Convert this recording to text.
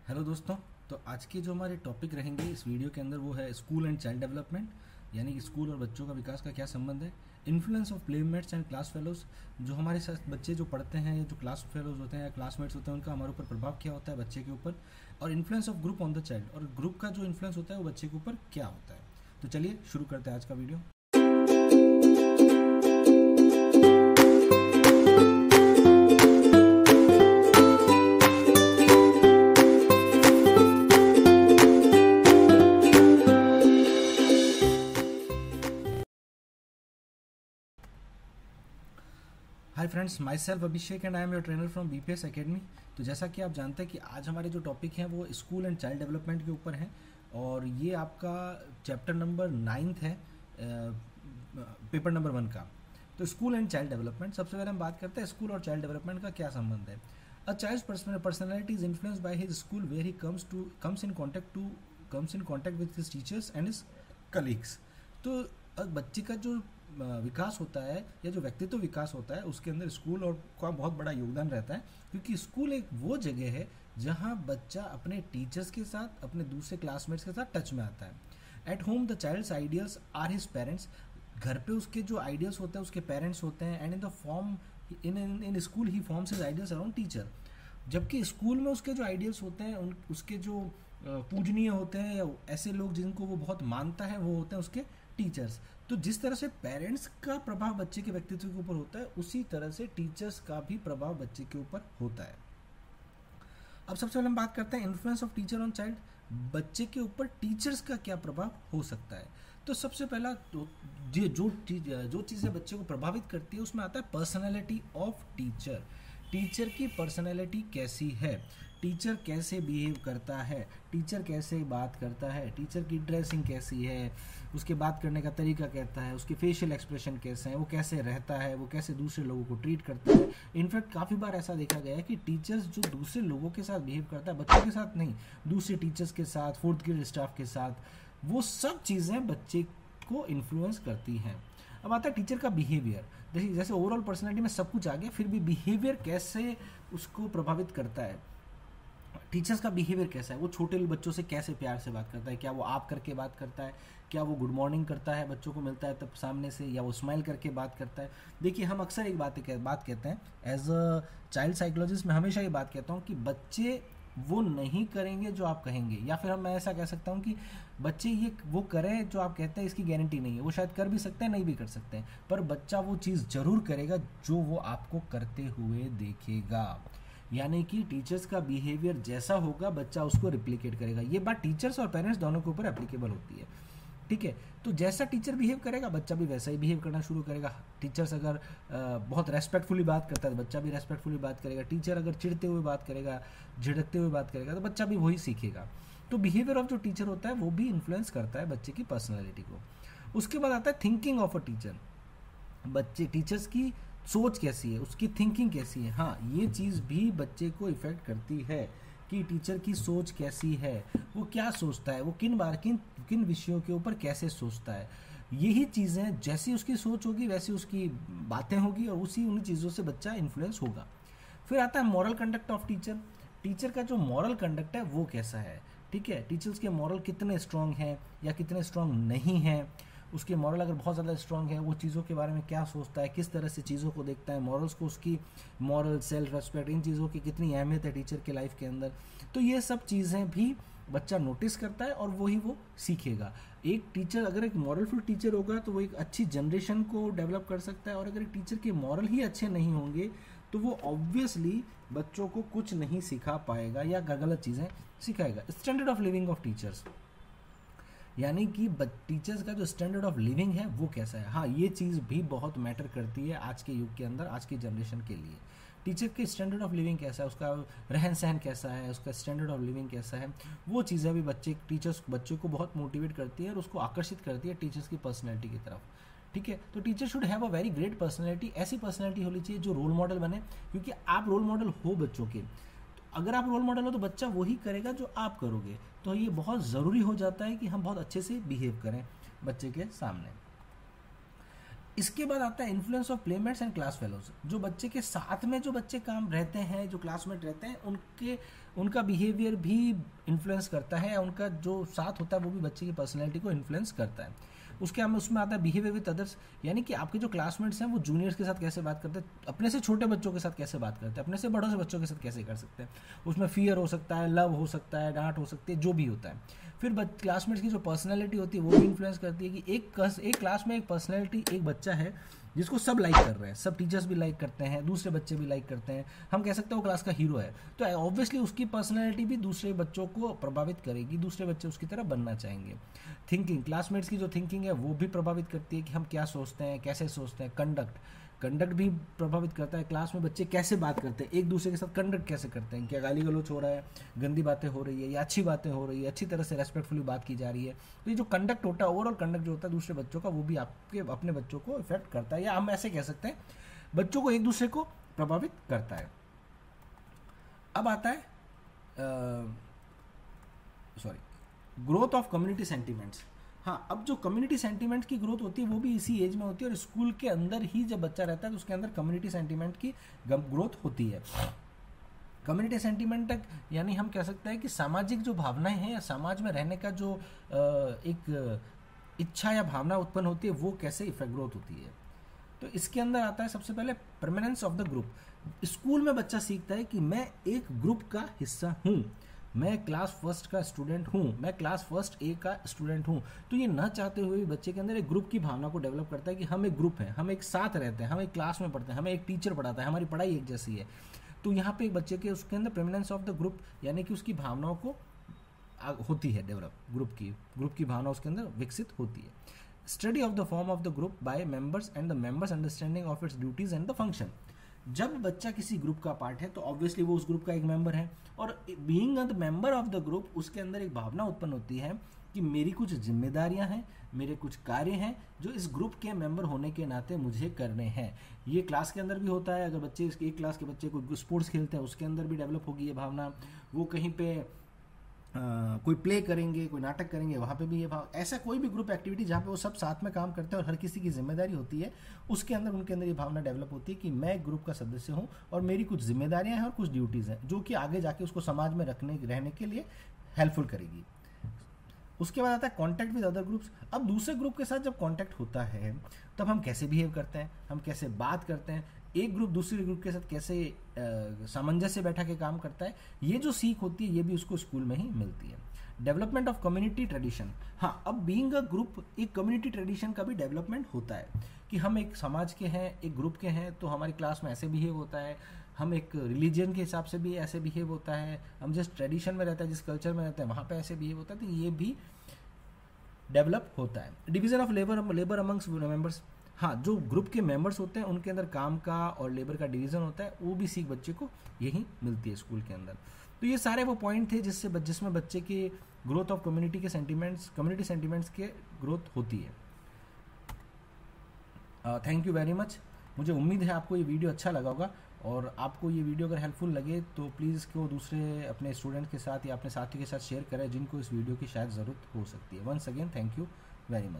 Hello दोस्तों। तो आज के जो हमारे टॉपिक रहेंगे इस वीडियो के अंदर वो है स्कूल एंड चाइल्ड डेवलपमेंट, यानी कि स्कूल और बच्चों का विकास का क्या संबंध है। Influence of playmates and class fellows, जो हमारे साथ बच्चे जो पढ़ते हैं या जो क्लास फेलोज होते हैं या क्लासमेट्स होते हैं उनका हमारे ऊपर प्रभाव क्या होता है बच्चे के ऊपर। और influence of group on the child, और ग्रुप का जो इन्फ्लुएंस होता है वो बच्चे के ऊपर क्या होता है। तो चलिए शुरू करते हैं आज का video. Hi friends, my self Abhishek and I am your trainer from BPS academy. तो जैसा कि आप जानते हैं कि आज हमारे जो टॉपिक हैं वो स्कूल एंड चाइल्ड डेवलपमेंट के ऊपर हैं, और ये आपका चैप्टर नंबर 9 है पेपर नंबर 1 का। तो स्कूल एंड चाइल्ड डेवलपमेंट, सबसे पहले हम बात करते हैं स्कूल और चाइल्ड डेवलपमेंट का क्या संबंध है। A child personality is influenced by his school where he comes in contact with his teachers and his colleagues. तो बच्चे का जो विकास होता है या जो व्यक्तित्व विकास होता है उसके अंदर स्कूल और का बहुत बड़ा योगदान रहता है, क्योंकि स्कूल एक वो जगह है जहाँ बच्चा अपने टीचर्स के साथ, अपने दूसरे क्लासमेट्स के साथ टच में आता है। At home the child's ideals are his parents, घर पे उसके जो आइडियल्स होते हैं उसके पेरेंट्स होते हैं। And in the form in school he forms his ideals around teacher, जबकि स्कूल में उसके जो आइडियल्स होते हैं उसके जो पूजनीय होते हैं या ऐसे लोग जिनको वो बहुत मानता है वो होते हैं उसके टीचर्स। तो जिस तरह से पेरेंट्स का प्रभाव बच्चे के व्यक्तित्व के ऊपर होता है उसी तरह से टीचर्स का भी प्रभाव बच्चे के ऊपर होता है। अब सबसे पहले हम बात करते हैं influence of teacher on child, बच्चे के ऊपर टीचर्स का क्या प्रभाव हो सकता है। तो सबसे पहला जो चीज़ें बच्चे को प्रभावित करती है उसमें आता है पर्सनैलिटी ऑफ टीचर। टीचर की पर्सनैलिटी कैसी है, टीचर कैसे बिहेव करता है, टीचर कैसे बात करता है, टीचर की ड्रेसिंग कैसी है, उसके बात करने का तरीका कहता है, उसके फेशियल एक्सप्रेशन कैसे हैं, वो कैसे रहता है, वो कैसे दूसरे लोगों को ट्रीट करता है। इनफैक्ट काफ़ी बार ऐसा देखा गया है कि टीचर्स जो दूसरे लोगों के साथ बिहेव करता है, बच्चों के साथ नहीं, दूसरे टीचर्स के साथ, 4th ग्रेड स्टाफ के साथ, वो सब चीज़ें बच्चे को इन्फ्लुएंस करती हैं। अब आता है टीचर का बिहेवियर। जैसे ओवरऑल पर्सनैलिटी में सब कुछ आ गया, फिर भी बिहेवियर कैसे उसको प्रभावित करता है। टीचर्स का बिहेवियर कैसा है, वो छोटे बच्चों से कैसे प्यार से बात करता है, क्या वो आप करके बात करता है, क्या वो गुड मॉर्निंग करता है बच्चों को मिलता है तब सामने से, या वो स्माइल करके बात करता है। देखिए हम अक्सर एक बात कहते हैं एज अ चाइल्ड साइकोलॉजिस्ट, मैं हमेशा ये बात कहता हूँ कि बच्चे वो नहीं करेंगे जो आप कहेंगे, या फिर मैं ऐसा कह सकता हूँ कि बच्चे ये वो करें जो आप कहते हैं इसकी गारंटी नहीं है। वो शायद कर भी सकते हैं, नहीं भी कर सकते हैं, पर बच्चा वो चीज़ जरूर करेगा जो वो आपको करते हुए देखेगा। यानी कि टीचर्स का बिहेवियर जैसा होगा बच्चा उसको रिप्लिकेट करेगा। ये बात टीचर्स और पेरेंट्स दोनों के ऊपर एप्लीकेबल होती है, ठीक है। तो जैसा टीचर बिहेव करेगा बच्चा भी वैसा ही बिहेव करना शुरू करेगा। टीचर्स अगर बहुत रेस्पेक्टफुली बात करता है तो बच्चा भी रेस्पेक्टफुली बात करेगा। टीचर अगर चिढ़ते हुए बात करेगा, झिड़कते हुए बात करेगा, तो बच्चा भी वही सीखेगा। तो बिहेवियर ऑफ जो टीचर होता है वो भी इन्फ्लुएंस करता है बच्चे की पर्सनैलिटी को। उसके बाद आता है थिंकिंग ऑफ अ टीचर। बच्चे टीचर्स की सोच कैसी है, उसकी थिंकिंग कैसी है। हाँ, ये चीज़ भी बच्चे को इफेक्ट करती है कि टीचर की सोच कैसी है, वो क्या सोचता है, वो किन विषयों के ऊपर कैसे सोचता है। यही चीज़ें, जैसी उसकी सोच होगी वैसी उसकी बातें होगी, और उन्हीं चीज़ों से बच्चा इन्फ्लुएंस होगा। फिर आता है moral conduct of teacher. Teacher का जो मॉरल कंडक्ट है वो कैसा है, ठीक है। टीचर्स के मॉरल कितने स्ट्रांग हैं या कितने स्ट्रांग नहीं हैं। उसके मॉरल अगर बहुत ज़्यादा स्ट्रांग है, वो चीज़ों के बारे में क्या सोचता है, किस तरह से चीज़ों को देखता है, मॉरल्स को, उसकी मॉरल, सेल्फ रेस्पेक्ट, इन चीज़ों की कितनी अहमियत है टीचर के लाइफ के अंदर। तो ये सब चीज़ें भी बच्चा नोटिस करता है और वही वो सीखेगा। एक टीचर अगर एक मॉरलफुल टीचर होगा तो वो एक अच्छी जनरेशन को डेवलप कर सकता है, और अगर एक टीचर के मॉरल ही अच्छे नहीं होंगे तो वो ऑब्वियसली बच्चों को कुछ नहीं सिखा पाएगा या गलत चीज़ें सिखाएगा। Standard of living of teachers, यानी कि टीचर्स का जो स्टैंडर्ड ऑफ लिविंग है वो कैसा है। हाँ, ये चीज़ भी बहुत मैटर करती है आज के युग के अंदर, आज की जनरेशन के लिए। टीचर के स्टैंडर्ड ऑफ लिविंग कैसा है, उसका रहन सहन कैसा है, उसका स्टैंडर्ड ऑफ लिविंग कैसा है, वो चीज़ें भी बच्चे को बहुत मोटिवेट करती है और उसको आकर्षित करती है टीचर्स की पर्सनैलिटी की तरफ, ठीक है। तो teacher should have a very great personality. ऐसी पर्सनैलिटी होनी चाहिए जो रोल मॉडल बने, क्योंकि आप रोल मॉडल हो बच्चों के। अगर आप रोल मॉडल हो तो बच्चा वही करेगा जो आप करोगे। तो ये बहुत ज़रूरी हो जाता है कि हम बहुत अच्छे से बिहेव करें बच्चे के सामने। इसके बाद आता है influence of playmates and class fellows. जो बच्चे के साथ में जो बच्चे काम रहते हैं, जो क्लासमेट रहते हैं, उनका बिहेवियर भी इन्फ्लुएंस करता है, या उनका जो साथ होता है वो भी बच्चे की पर्सनैलिटी को इन्फ्लुएंस करता है। उसके हम उसमें आता है बिहेवियर विद अदर्स, यानी कि आपके जो क्लासमेट्स हैं वो जूनियर्स के साथ कैसे बात करते हैं, अपने से छोटे बच्चों के साथ कैसे बात करते हैं, अपने से बड़ों से बच्चों के साथ कैसे कर सकते हैं। उसमें फियर हो सकता है, लव हो सकता है, डांट हो सकती है, जो भी होता है। फिर क्लासमेट्स की जो पर्सनैलिटी होती है वो भी इन्फ्लुएंस करती है कि एक क्लास में एक पर्सनैलिटी, एक बच्चा है जिसको सब लाइक कर रहे हैं, सब टीचर्स भी लाइक करते हैं, दूसरे बच्चे भी लाइक करते हैं, हम कह सकते हैं वो क्लास का हीरो है, तो ऑब्वियसली उसकी पर्सनैलिटी भी दूसरे बच्चों को प्रभावित करेगी, दूसरे बच्चे उसकी तरह बनना चाहेंगे। थिंकिंग, क्लासमेट्स की जो थिंकिंग है वो भी प्रभावित करती है कि हम क्या सोचते हैं, कैसे सोचते हैं। कंडक्ट भी प्रभावित करता है, क्लास में बच्चे कैसे बात करते हैं, एक दूसरे के साथ कंडक्ट कैसे करते हैं, क्या गाली गलौच हो रहा है, गंदी बातें हो रही है या अच्छी बातें हो रही है, अच्छी तरह से रेस्पेक्टफुली बात की जा रही है। तो ये जो कंडक्ट होता है, ओवरऑल कंडक्ट जो होता है दूसरे बच्चों का, वो भी आपके अपने बच्चों को इफेक्ट करता है, या हम ऐसे कह सकते हैं बच्चों को एक दूसरे को प्रभावित करता है। अब आता है ग्रोथ ऑफ कम्युनिटी सेंटिमेंट्स। हाँ, अब जो कम्युनिटी सेंटीमेंट की ग्रोथ होती है वो भी इसी एज में होती है, और स्कूल के अंदर ही जब बच्चा रहता है तो उसके अंदर कम्युनिटी सेंटीमेंट की ग्रोथ होती है। कम्युनिटी सेंटीमेंट तक, यानी हम कह सकते हैं कि सामाजिक जो भावनाएं हैं या समाज में रहने का जो एक इच्छा या भावना उत्पन्न होती है वो कैसे इफेक्ट ग्रोथ होती है। तो इसके अंदर आता है सबसे पहले permanence of the group. School में बच्चा सीखता है कि मैं एक ग्रुप का हिस्सा हूँ, मैं क्लास फर्स्ट का स्टूडेंट हूँ, मैं क्लास फर्स्ट ए का स्टूडेंट हूँ। तो ये ना चाहते हुए भी बच्चे के अंदर एक ग्रुप की भावना को डेवलप करता है कि हम एक ग्रुप हैं, हम एक साथ रहते हैं, हम एक क्लास में पढ़ते हैं, हमें एक टीचर पढ़ाता है, हमारी पढ़ाई एक जैसी है। तो यहाँ पे एक बच्चे के उसके अंदर प्रेमिनेंस ऑफ द ग्रुप, यानी कि उसकी भावनाओं को होती है डेवलप, ग्रुप की भावना उसके अंदर विकसित होती है। Study of the form of the group by members and the members understanding of its duties and the function. जब बच्चा किसी ग्रुप का पार्ट है तो ऑब्वियसली वो उस ग्रुप का एक मेंबर है, और being the member of the group उसके अंदर एक भावना उत्पन्न होती है कि मेरी कुछ जिम्मेदारियां हैं, मेरे कुछ कार्य हैं जो इस ग्रुप के मेंबर होने के नाते मुझे करने हैं। ये क्लास के अंदर भी होता है, अगर बच्चे एक क्लास के बच्चे कोई स्पोर्ट्स खेलते हैं उसके अंदर भी डेवलप होगी ये भावना, वो कहीं पे कोई प्ले करेंगे, कोई नाटक करेंगे, वहाँ पे भी ये भाव, ऐसा कोई भी ग्रुप एक्टिविटी जहाँ पे वो सब साथ में काम करते हैं और हर किसी की जिम्मेदारी होती है, उसके अंदर उनके अंदर ये भावना डेवलप होती है कि मैं एक ग्रुप का सदस्य हूँ और मेरी कुछ जिम्मेदारियाँ हैं और कुछ ड्यूटीज़ हैं जो कि आगे जाके उसको समाज में रहने के लिए हेल्पफुल करेगी। उसके बाद आता है कॉन्टैक्ट विद अदर ग्रुप्स। अब दूसरे ग्रुप के साथ जब कॉन्टैक्ट होता है तब हम कैसे बिहेव करते हैं, हम कैसे बात करते हैं, एक ग्रुप दूसरे ग्रुप के साथ कैसे सामंजस्य बैठा के काम करता है, ये जो सीख होती है ये भी उसको स्कूल में ही मिलती है। Development of community tradition. हाँ, अब बीइंग अ ग्रुप एक कम्युनिटी ट्रेडिशन का भी डेवलपमेंट होता है कि हम एक समाज के हैं, एक ग्रुप के हैं, तो हमारी क्लास में ऐसे बिहेव होता है, हम एक रिलीजन के हिसाब से भी ऐसे बिहेव होता है, हम जिस ट्रेडिशन में रहते हैं, जिस कल्चर में रहते हैं वहाँ पे ऐसे बिहेव होता है, तो ये भी डेवलप होता है। Division of labour amongst members. हाँ, जो ग्रुप के मेंबर्स होते हैं उनके अंदर काम का और लेबर का डिवीजन होता है, वो भी सीख बच्चे को यही मिलती है स्कूल के अंदर। तो ये सारे वो पॉइंट थे जिसमें बच्चे की ग्रोथ ऑफ कम्युनिटी सेंटिमेंट्स के ग्रोथ होती है। Thank you very much. मुझे उम्मीद है आपको ये वीडियो अच्छा लगा होगा, और आपको ये वीडियो अगर हेल्पफुल लगे तो प्लीज़ इसको दूसरे अपने स्टूडेंट के साथ या अपने साथियों के साथ शेयर करें जिनको इस वीडियो की शायद ज़रूरत हो सकती है। Once again thank you very much.